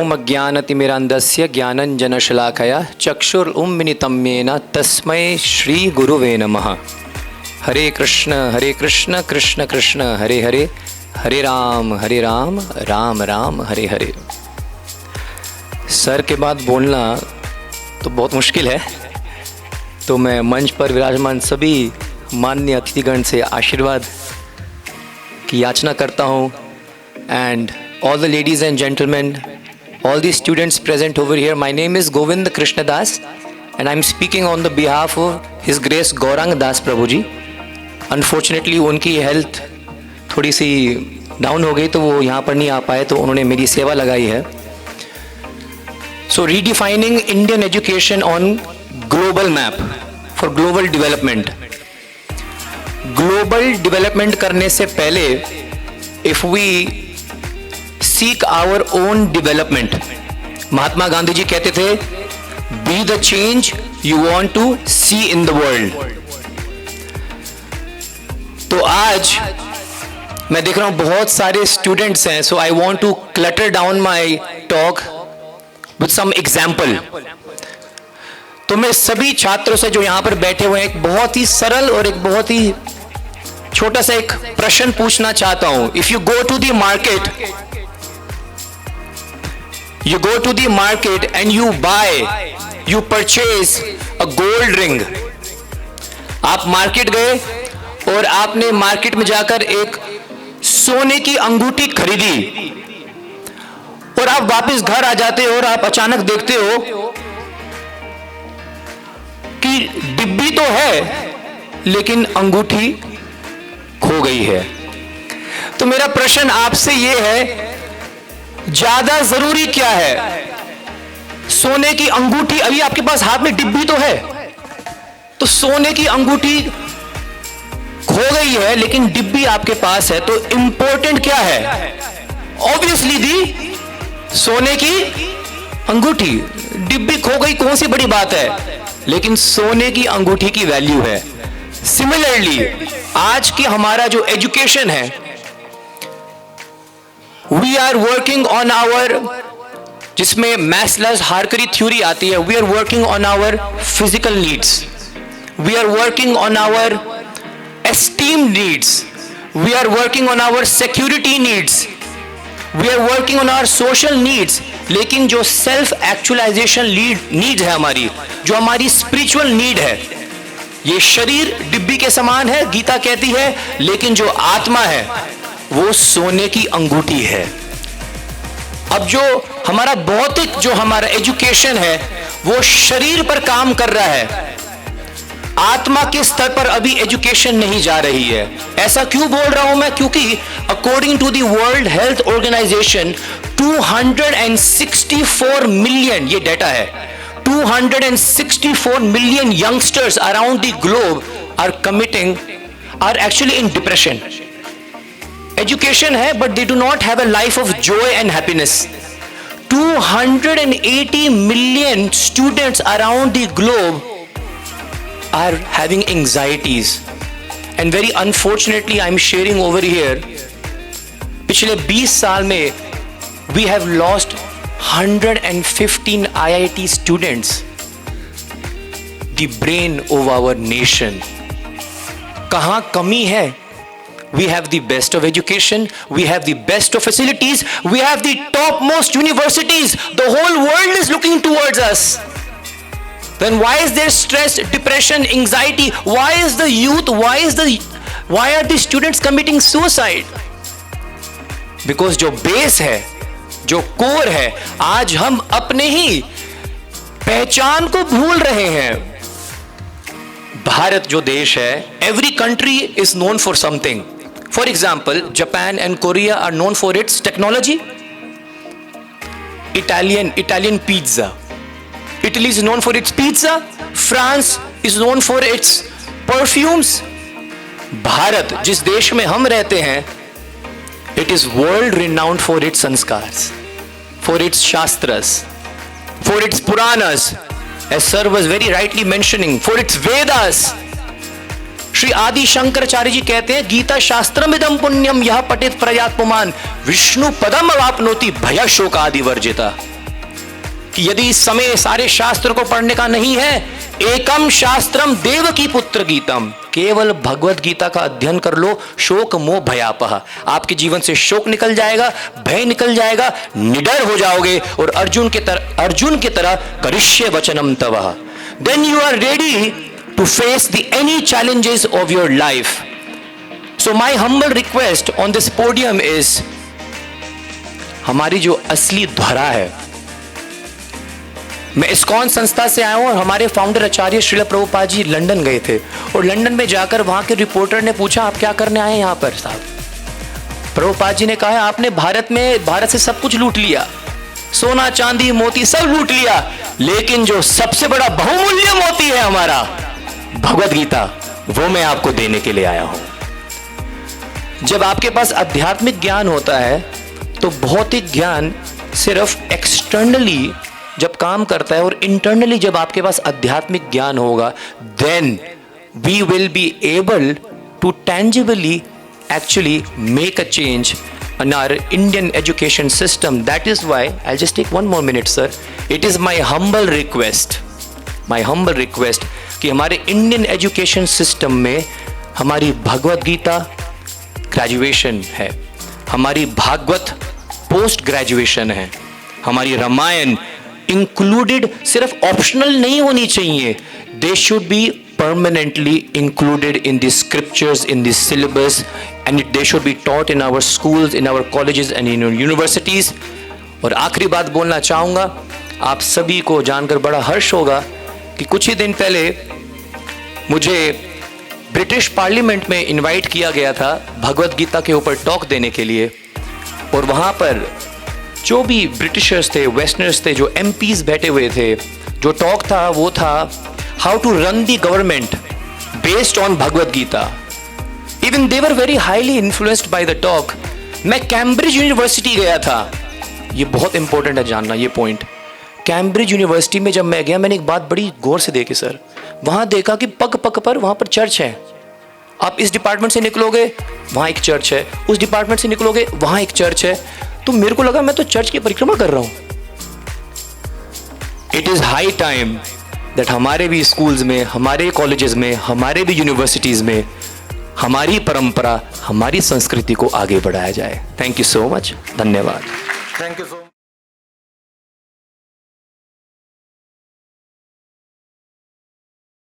ओमज्ञानतिमिरान्धस्य ज्ञानञ्जनशलाकया चक्षुरुन्मिलितं येन तस्मै श्रीगुरुवे नमः। हरे कृष्ण कृष्ण कृष्ण हरे हरे, हरे राम राम राम हरे हरे। सर के बाद बोलना तो बहुत मुश्किल है, तो मैं मंच पर विराजमान सभी माननीय अतिथिगण से आशीर्वाद की याचना करता हूँ। And all the ladies and gentlemen, all the students present over here, my name is Govind Krishna Das and I'm speaking on the behalf of His Grace Gaurang Das Prabhu ji. Unfortunately उनकी health थोड़ी सी down हो गई, तो वो यहाँ पर नहीं आ पाए, तो उन्होंने मेरी सेवा लगाई है। So redefining Indian education on global map for global development. Global development करने से पहले if we seek our own development, Mahatma Gandhi ji कहते थे be the change you want to see in the world। तो आज मैं देख रहा हूं बहुत सारे स्टूडेंट्स हैं, so I want to clutter down my talk with some example। तो मैं सभी छात्रों से जो यहां पर बैठे हुए हैं एक बहुत ही सरल और एक बहुत ही छोटा सा एक प्रश्न पूछना चाहता हूं। If you go to the market, you go to the market and you buy, you purchase a gold ring। आप मार्केट गए और आपने मार्केट में जाकर एक सोने की अंगूठी खरीदी और आप वापस घर आ जाते हो और आप अचानक देखते हो कि डिब्बी तो है लेकिन अंगूठी खो गई है। तो मेरा प्रश्न आपसे यह है, ज्यादा जरूरी क्या है, सोने की अंगूठी? अभी आपके पास हाथ में डिब्बी तो है, तो सोने की अंगूठी खो गई है लेकिन डिब्बी आपके पास है, तो इंपॉर्टेंट क्या है? ऑब्वियसली दी सोने की अंगूठी। डिब्बी खो गई कौन सी बड़ी बात है, लेकिन सोने की अंगूठी की वैल्यू है। सिमिलरली आज की हमारा जो एजुकेशन है, we are working on our, जिसमें मैस्लर्स हार्करी थ्योरी आती है, we are working on our physical needs, we are working on our esteem needs, we are working on our security needs, we are working on our social needs. लेकिन जो self actualisation need है हमारी, जो हमारी spiritual need है, ये शरीर डिब्बी के समान है, गीता कहती है, लेकिन जो आत्मा है वो सोने की अंगूठी है। अब जो हमारा भौतिक, जो हमारा एजुकेशन है वो शरीर पर काम कर रहा है, आत्मा के स्तर पर अभी एजुकेशन नहीं जा रही है। ऐसा क्यों बोल रहा हूं मैं? क्योंकि according to the World Health Organization 264 million, ये डाटा है, 264 million youngsters around the globe are actually in depression. Education है but they do not have a life of joy and happiness. 280 million students around the globe are having anxieties, and very unfortunately I am sharing over here, पिछले 20 साल में we have lost 115 IIT students, the brain of our nation। कहां कमी है? We have the best of education, we have the best of facilities, we have the topmost universities, the whole world is looking towards us। Then why is there stress, depression, anxiety? Why is the youth, why are the students committing suicide? Because जो base है, जो core है, आज हम अपने ही पहचान को भूल रहे हैं। भारत जो देश है, every country is known for something। For example, Japan and Korea are known for its technology, Italian pizza, Italy is known for its pizza, France is known for its perfumes। Bharat जिस देश में हम रहते हैं, it is world renowned for its sanskars, for its shastras, for its puranas, as sir was very rightly mentioning, for its vedas। Shri आदि शंकराचार्य जी कहते हैं, गीता शास्त्रमिदं पुण्यम यह पठित प्रयात पुमान विष्णु पदम अवाप्नोति भय शोक आदि वर्जिता। कि यदि इस समय सारे शास्त्र को पढ़ने का नहीं है, एकम शास्त्रम देवकी पुत्र गीतम, केवल भगवत गीता का अध्ययन कर लो, शोक मोह भयापह, आपके जीवन से शोक निकल जाएगा, भय निकल जाएगा, निडर हो जाओगे और अर्जुन की तरह करिष्ये वचनम तवः, then you are ready to face the any challenges of your life. So my humble request on this podium is, हमारी जो असली धरा है, मैं इस्कॉन संस्था से आया हूं और हमारे फाउंडर आचार्य श्रील प्रभुपाद जी लंदन गए थे और लंदन में जाकर वहां के रिपोर्टर ने पूछा, आप क्या करने आए हैं यहां पर साहब? प्रभुपाद जी ने कहा, आपने भारत से सब कुछ लूट लिया, सोना चांदी मोती सब लूट लिया, लेकिन जो सबसे बड़ा बहुमूल्य मोती है हमारा भगवत गीता, वो मैं आपको देने के लिए आया हूं. जब आपके पास आध्यात्मिक ज्ञान होता है तो भौतिक ज्ञान सिर्फ एक्सटर्नली जब काम करता है, और इंटरनली जब आपके पास आध्यात्मिक ज्ञान होगा, then we will be able to tangibly actually make a change in our Indian education system. That is why, I'll just take one more minute sir, it is my humble request कि हमारे Indian education system में हमारी Bhagavad Gita graduation है, हमारी Bhagavat post graduation है, हमारी Ramayan included सिर्फ optional नहीं होनी चाहिए, they should be permanently included in the scriptures, in the syllabus, and they should be taught in our schools, in our colleges and in our universities. और आखिरी बात बोलना चाहूँगा, आप सभी को जानकर बड़ा हर्ष होगा कि कुछ ही दिन पहले मुझे ब्रिटिश पार्लियामेंट में इनवाइट किया गया था भगवत गीता के ऊपर टॉक देने के लिए, और वहाँ पर जो भी ब्रिटिशर्स थे, वेस्टर्नर्स थे, जो MPs बैठे हुए थे, जो टॉक था वो था how to run the government based on Bhagavad Gita. Even they were very highly influenced by the talk. मैं कैम्ब्रिज यूनिवर्सिटी गया था, ये बहुत इंपॉर्टेंट है जानना ये पॉइंट. कैम्ब्रिज यूनिवर्सिटी में जब मैं गया, मैंने एक बात बड़ी गौर से देखी सर, वहाँ देखा कि पग पग पर वहाँ पर चर्च है. आप इस डिपार्टमेंट से निकलोगे वहाँ एक चर्च है, उस डिपार्टमेंट से निकलोगे वहाँ एक चर्च है. तो मेरे को लगा मैं तो चर्च की परिक्रमा कर रहा हूँ. It is high time that हमारे भी स्कूल्स में, हमारे कॉलेजेस में, हमारे भी यूनिवर्सिटीज़ में हमारी परंपरा, हमारी संस्कृति को आगे बढ़ाया जाए. Thank you so much. धन्यवाद. Thank you so much.